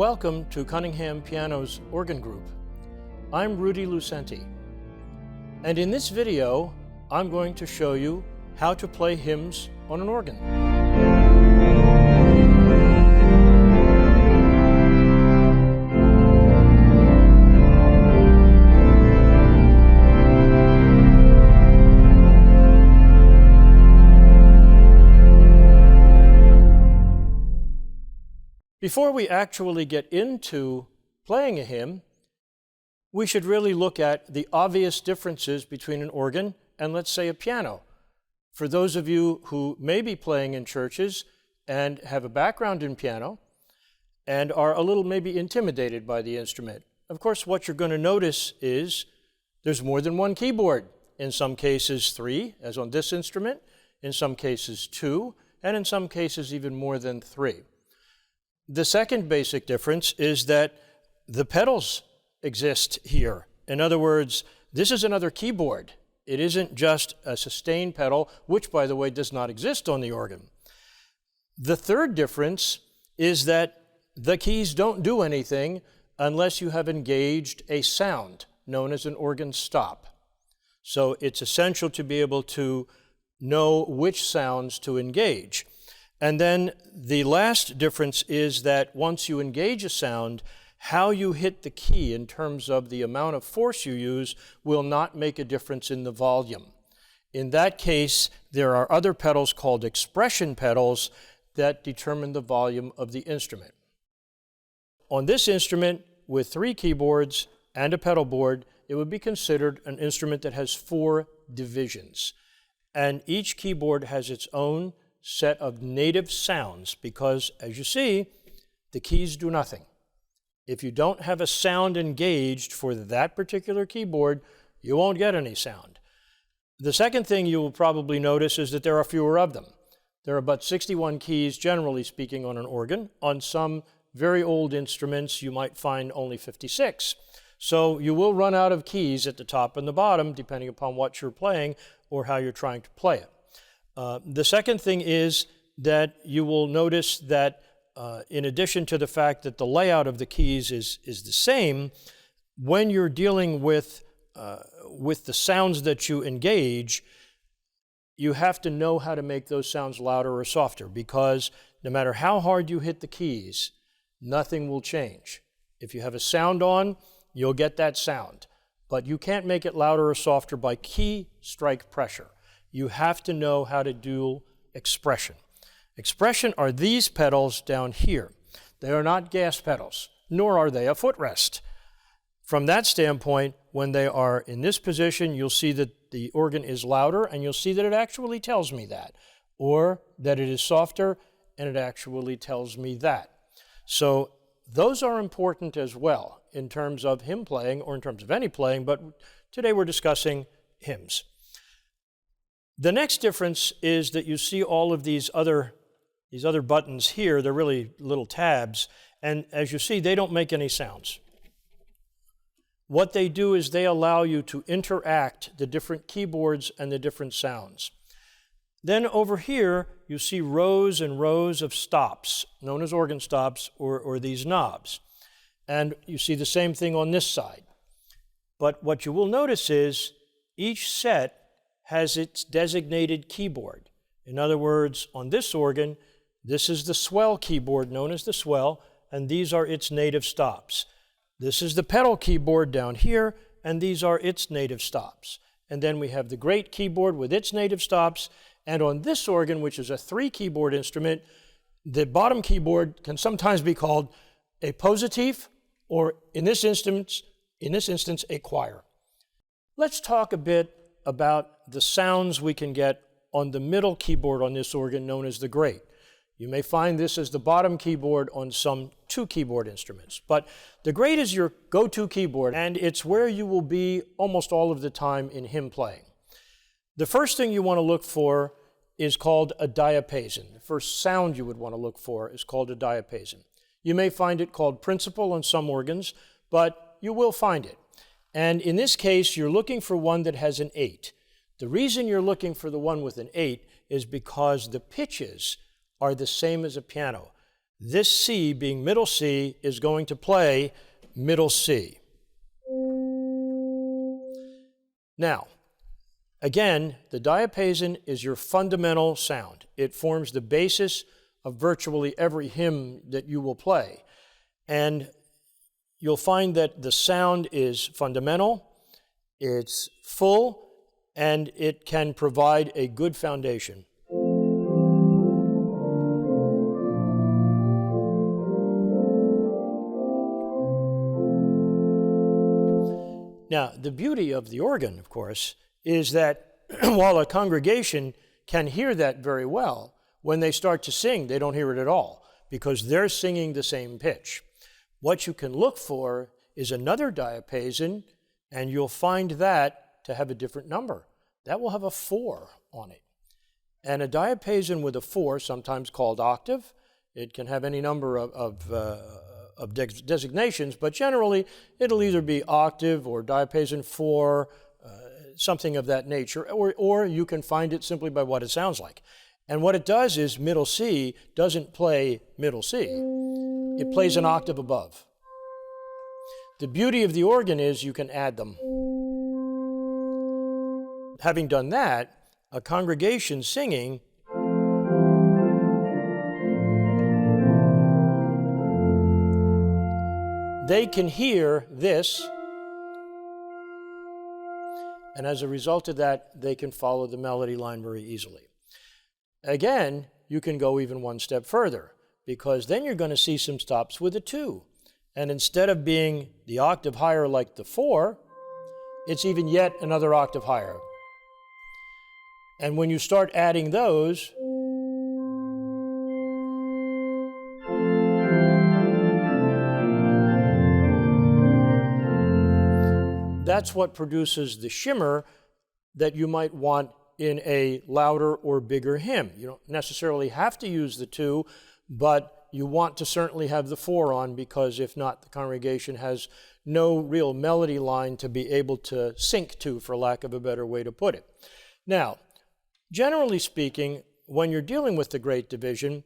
Welcome to Cunningham Piano's Organ Group. I'm Rudy Lucente, and in this video I'm going to show you how to play hymns on an organ. Before we actually get into playing a hymn, we should really look at the obvious differences between an organ and, let's say, a piano. For those of you who may be playing in churches and have a background in piano and are a little maybe intimidated by the instrument, of course, what you're going to notice is there's more than one keyboard. In some cases, 3, as on this instrument, in some cases 2, and in some cases even more than 3. The second basic difference is that the pedals exist here. In other words, this is another keyboard. It isn't just a sustain pedal, which, by the way, does not exist on the organ. The third difference is that the keys don't do anything unless you have engaged a sound known as an organ stop. So it's essential to be able to know which sounds to engage. And then the last difference is that once you engage a sound, how you hit the key in terms of the amount of force you use will not make a difference in the volume. In that case, there are other pedals called expression pedals that determine the volume of the instrument. On this instrument, with 3 keyboards and a pedal board, it would be considered an instrument that has 4 divisions. And each keyboard has its own set of native sounds because, as you see, the keys do nothing. If you don't have a sound engaged for that particular keyboard, you won't get any sound. The second thing you will probably notice is that there are fewer of them. There are about 61 keys, generally speaking, on an organ. On some very old instruments, you might find only 56. So you will run out of keys at the top and the bottom, depending upon what you're playing or how you're trying to play it. The second thing is that you will notice that in addition to the fact that the layout of the keys is the same, when you're dealing with the sounds that you engage, you have to know how to make those sounds louder or softer, because no matter how hard you hit the keys, nothing will change. If you have a sound on, you'll get that sound, but you can't make it louder or softer by key strike pressure. You have to know how to do expression. Expression are these pedals down here. They are not gas pedals, nor are they a footrest. From that standpoint, when they are in this position, you'll see that the organ is louder, and you'll see that it actually tells me that, or that it is softer, and it actually tells me that. So those are important as well in terms of hymn playing, or in terms of any playing, but today we're discussing hymns. The next difference is that you see all of these other buttons here. They're really little tabs, and as you see, they don't make any sounds. What they do is they allow you to interact the different keyboards and the different sounds. Then over here, you see rows and rows of stops, known as organ stops, or these knobs. And you see the same thing on this side. But what you will notice is each set has its designated keyboard. In other words, on this organ, this is the Swell keyboard, known as the Swell, and these are its native stops. This is the pedal keyboard down here, and these are its native stops. And then we have the Great keyboard with its native stops, and on this organ, which is a 3-keyboard instrument, the bottom keyboard can sometimes be called a positive, or in this instance, a choir. Let's talk a bit about the sounds we can get on the middle keyboard on this organ, known as the Great. You may find this as the bottom keyboard on some 2-keyboard instruments, but the Great is your go-to keyboard, and it's where you will be almost all of the time in hymn playing. The first thing you want to look for is called a diapason. The first sound you would want to look for is called a diapason. You may find it called principal on some organs, but you will find it. And in this case, you're looking for one that has an 8. The reason you're looking for the one with an 8 is because the pitches are the same as a piano. This C, being middle C, is going to play middle C. Now, again, the diapason is your fundamental sound. It forms the basis of virtually every hymn that you will play. And you'll find that the sound is fundamental, it's full, and it can provide a good foundation. Now, the beauty of the organ, of course, is that while a congregation can hear that very well, when they start to sing, they don't hear it at all because they're singing the same pitch. What you can look for is another diapason, and you'll find that to have a different number. That will have a 4 on it. And a diapason with a 4, sometimes called octave, it can have any number of designations, but generally it'll either be octave or diapason 4, something of that nature, or you can find it simply by what it sounds like. And what it does is middle C doesn't play middle C. It plays an octave above. The beauty of the organ is you can add them. Having done that, a congregation singing they can hear this, and as a result of that, they can follow the melody line very easily. Again, you can go even one step further, because then you're going to see some stops with a 2. And instead of being the octave higher like the 4, it's even yet another octave higher. And when you start adding those, that's what produces the shimmer that you might want in a louder or bigger hymn. You don't necessarily have to use the 2, but you want to certainly have the 4 on, because if not, the congregation has no real melody line to be able to sync to, for lack of a better way to put it. Now, generally speaking, when you're dealing with the Great Division,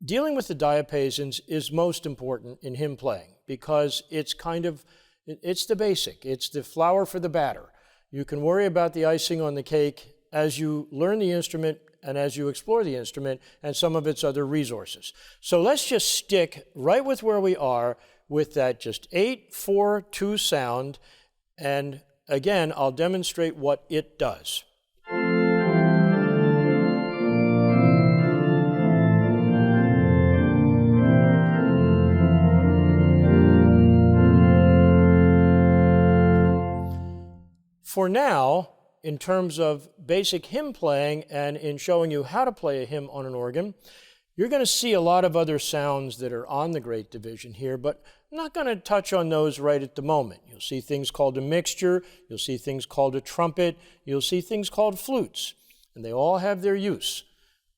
dealing with the diapasons is most important in hymn playing, because it's the basic. It's the flour for the batter. You can worry about the icing on the cake as you learn the instrument and as you explore the instrument and some of its other resources. So let's just stick right with where we are with that just 8-4-2 sound, and again, I'll demonstrate what it does. For now, in terms of basic hymn playing and in showing you how to play a hymn on an organ, you're going to see a lot of other sounds that are on the Great Division here, but I'm not going to touch on those right at the moment. You'll see things called a mixture, you'll see things called a trumpet, you'll see things called flutes, and they all have their use.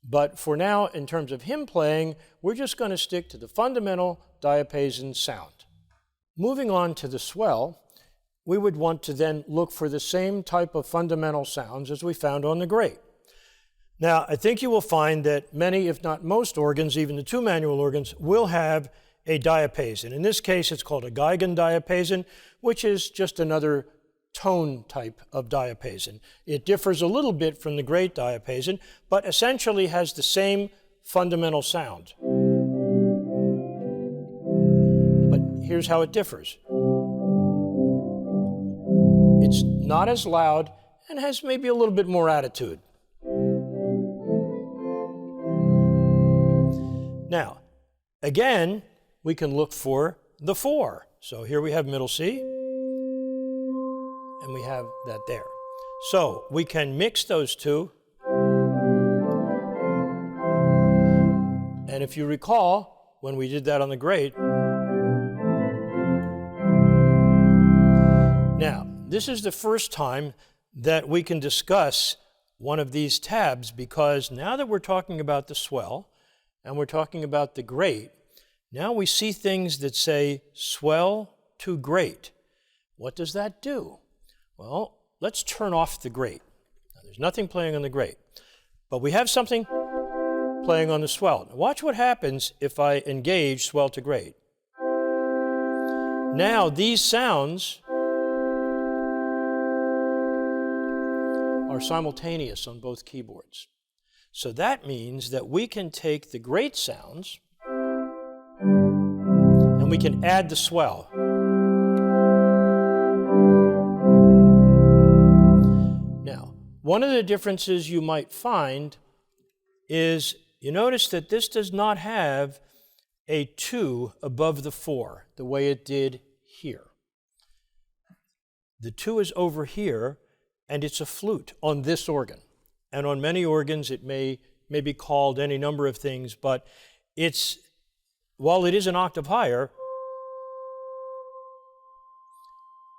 But for now, in terms of hymn playing, we're just going to stick to the fundamental diapason sound. Moving on to the swell, we would want to then look for the same type of fundamental sounds as we found on the great. Now, I think you will find that many, if not most organs, even the 2 manual organs, will have a diapason. In this case, it's called a Geigen diapason, which is just another tone type of diapason. It differs a little bit from the great diapason, but essentially has the same fundamental sound. But here's how it differs. It's not as loud and has maybe a little bit more attitude. Now, again, we can look for the 4. So here we have middle C, and we have that there. So we can mix those two. And if you recall, when we did that on the great, now, this is the first time that we can discuss one of these tabs, because now that we're talking about the swell and we're talking about the great, now we see things that say swell to great. What does that do? Well, let's turn off the great. Now, there's nothing playing on the great, but we have something playing on the swell. Now watch what happens if I engage swell to great. Now these sounds are simultaneous on both keyboards. So that means that we can take the great sounds and we can add the swell. Now, one of the differences you might find is you notice that this does not have a 2 above the 4 the way it did here. The 2 is over here, and it's a flute on this organ. And on many organs it may be called any number of things, but while it is an octave higher,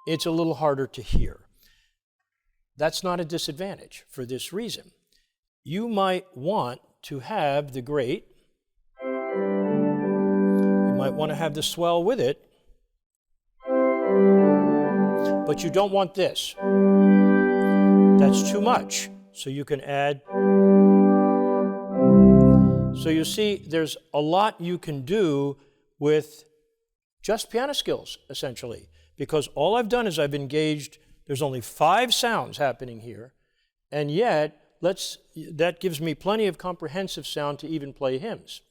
it's a little harder to hear. That's not a disadvantage for this reason. You might want to have the great, you might want to have the swell with it, but you don't want this. That's too much. So you can add. So you see, there's a lot you can do with just piano skills, essentially, because all I've done is I've engaged, there's only 5 sounds happening here, and yet that gives me plenty of comprehensive sound to even play hymns.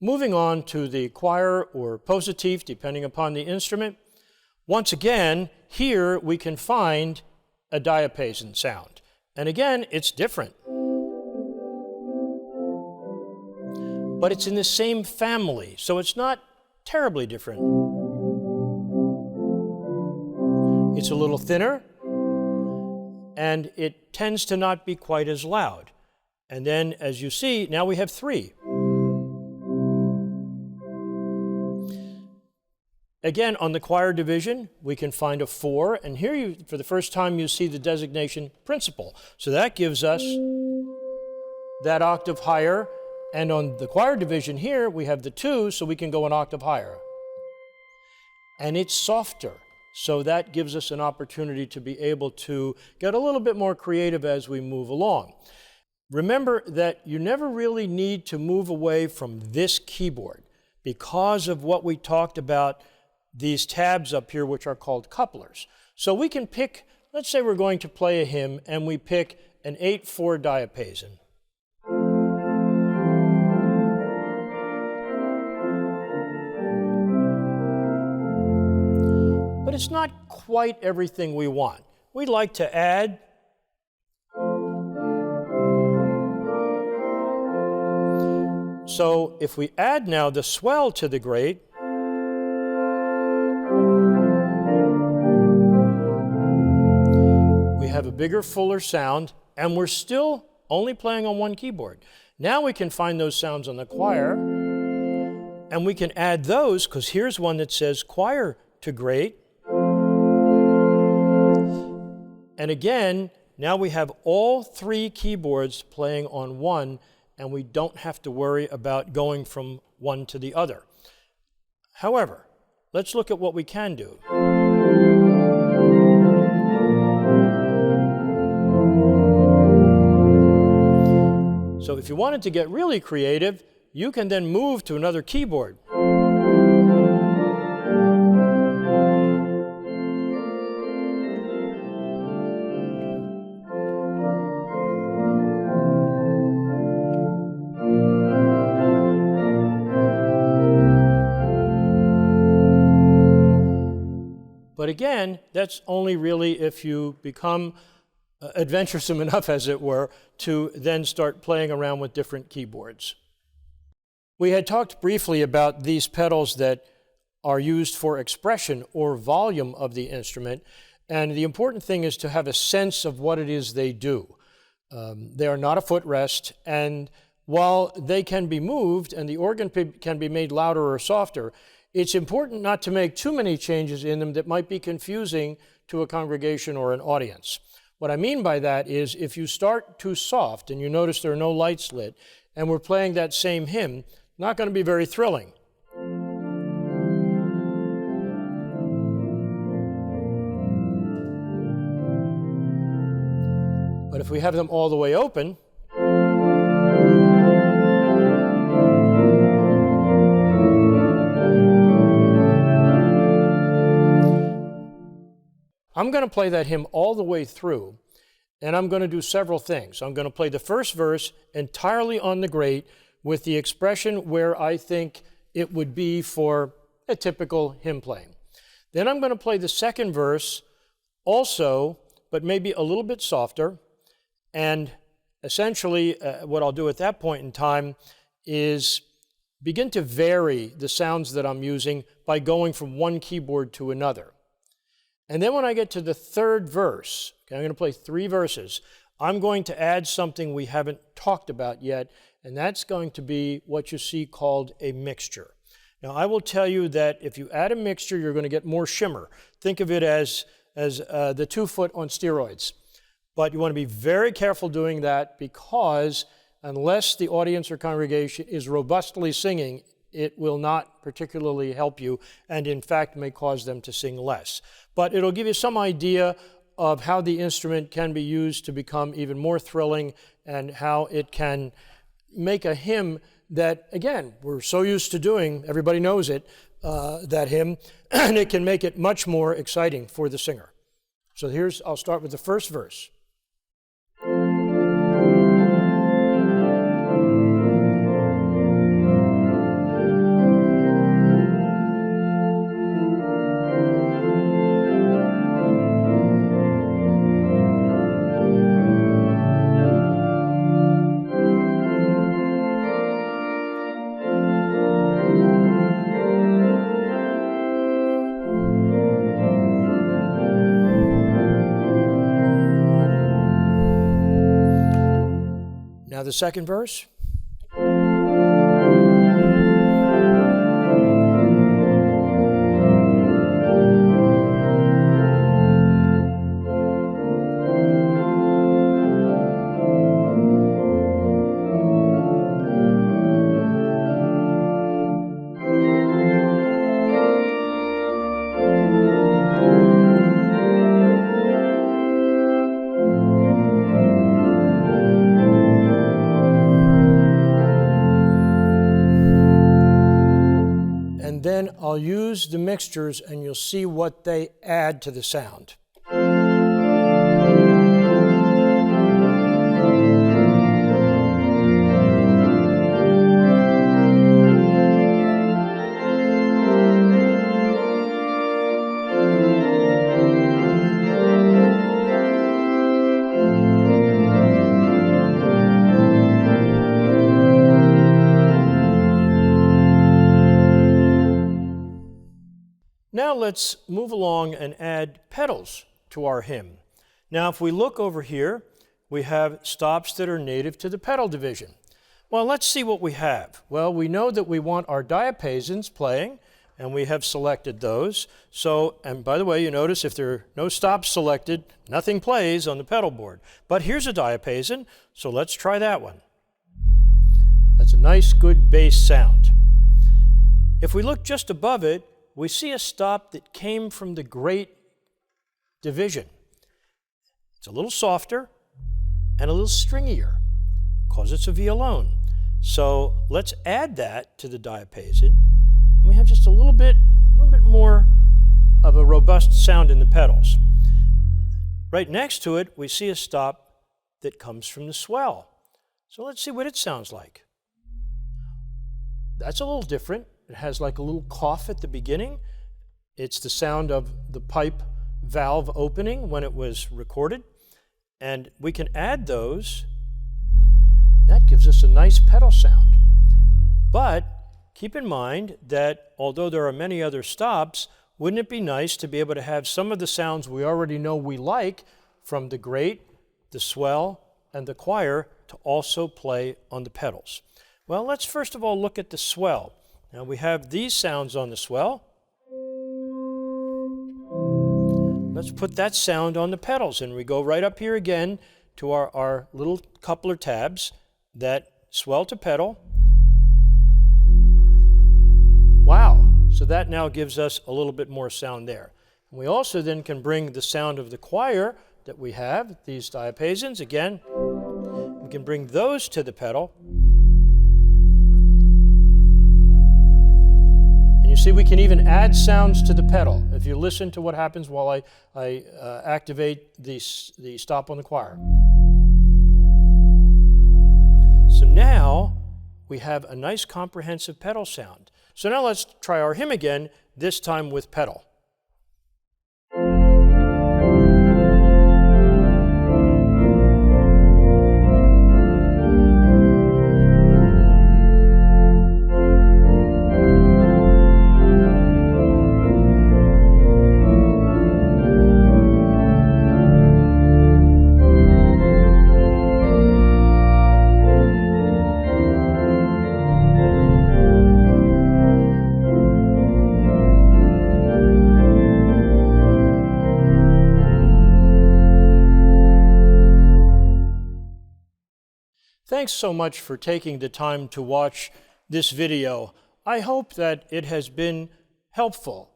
Moving on to the choir or positive, depending upon the instrument. Once again, here we can find a diapason sound. And again, it's different. But it's in the same family, so it's not terribly different. It's a little thinner, and it tends to not be quite as loud. And then, as you see, now we have 3. Again, on the choir division, we can find a 4, and here for the first time you see the designation principal. So that gives us that octave higher, and on the choir division here, we have the 2, so we can go an octave higher. And it's softer, so that gives us an opportunity to be able to get a little bit more creative as we move along. Remember that you never really need to move away from this keyboard because of what we talked about, these tabs up here, which are called couplers. So we can pick, let's say we're going to play a hymn, and we pick an 8/4 diapason. But it's not quite everything we want. We'd like to add so if we add now the swell to the great, have a bigger, fuller sound, and we're still only playing on one keyboard. Now we can find those sounds on the choir, and we can add those, because here's one that says choir to great. And again, now we have all 3 keyboards playing on one, and we don't have to worry about going from one to the other. However, let's look at what we can do. So if you wanted to get really creative, you can then move to another keyboard. But again, that's only really if you become adventuresome enough, as it were, to then start playing around with different keyboards. We had talked briefly about these pedals that are used for expression or volume of the instrument, and the important thing is to have a sense of what it is they do. They are not a footrest, and while they can be moved and the organ can be made louder or softer, it's important not to make too many changes in them that might be confusing to a congregation or an audience. What I mean by that is if you start too soft and you notice there are no lights lit and we're playing that same hymn, not going to be very thrilling. But if we have them all the way open, I'm going to play that hymn all the way through, and I'm going to do several things. I'm going to play the first verse entirely on the great with the expression where I think it would be for a typical hymn playing. Then I'm going to play the second verse also, but maybe a little bit softer, and essentially what I'll do at that point in time is begin to vary the sounds that I'm using by going from one keyboard to another. And then when I get to the third verse, okay, I'm going to play 3 verses, I'm going to add something we haven't talked about yet, and that's going to be what you see called a mixture. Now, I will tell you that if you add a mixture, you're going to get more shimmer. Think of it as the 2-foot on steroids. But you want to be very careful doing that, because unless the audience or congregation is robustly singing, it will not particularly help you, and in fact may cause them to sing less. But it'll give you some idea of how the instrument can be used to become even more thrilling, and how it can make a hymn that, again, we're so used to doing, everybody knows it, that hymn, and it can make it much more exciting for the singer. So I'll start with the first verse. Now the second verse. And then I'll use the mixtures, and you'll see what they add to the sound. Now let's move along and add pedals to our hymn. Now if we look over here, we have stops that are native to the pedal division. Well, let's see what we have. Well, we know that we want our diapasons playing, and we have selected those. So, and by the way, you notice if there are no stops selected, nothing plays on the pedal board. But here's a diapason, so let's try that one. That's a nice, good bass sound. If we look just above it, we see a stop that came from the great division. It's a little softer and a little stringier because it's a violone. So let's add that to the diapason. And we have just a little bit more of a robust sound in the pedals. Right next to it, we see a stop that comes from the swell. So let's see what it sounds like. That's a little different. It has like a little cough at the beginning. It's the sound of the pipe valve opening when it was recorded. And we can add those. That gives us a nice pedal sound. But keep in mind that although there are many other stops, wouldn't it be nice to be able to have some of the sounds we already know we like from the great, the swell, and the choir to also play on the pedals? Well, let's first of all look at the swell. Now we have these sounds on the swell. Let's put that sound on the pedals, and we go right up here again to our little coupler tabs that swell to pedal. Wow, so that now gives us a little bit more sound there. And we also then can bring the sound of the choir that we have, these diapasons, again, we can bring those to the pedal. You see, we can even add sounds to the pedal. If you listen to what happens while I activate the stop on the choir. So now we have a nice comprehensive pedal sound. So now let's try our hymn again, this time with pedal. Thanks so much for taking the time to watch this video. I hope that it has been helpful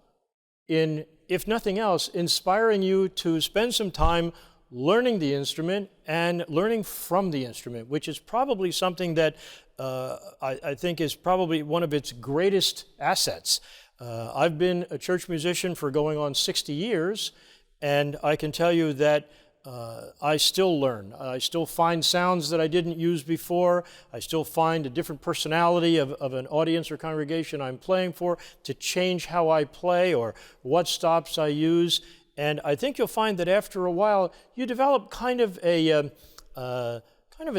in, if nothing else, inspiring you to spend some time learning the instrument and learning from the instrument, which is probably something that I think is probably one of its greatest assets. I've been a church musician for going on 60 years, and I can tell you that I still learn. I still find sounds that I didn't use before. I still find a different personality of an audience or congregation I'm playing for to change how I play or what stops I use. And I think you'll find that after a while, you develop kind of a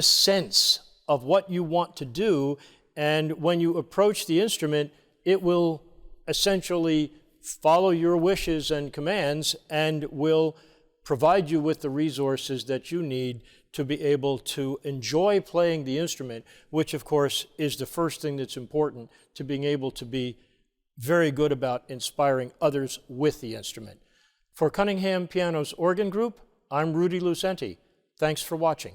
sense of what you want to do. And when you approach the instrument, it will essentially follow your wishes and commands and will provide you with the resources that you need to be able to enjoy playing the instrument, which of course is the first thing that's important to being able to be very good about inspiring others with the instrument. For Cunningham Organ Group, I'm Rudy Lucente. Thanks for watching.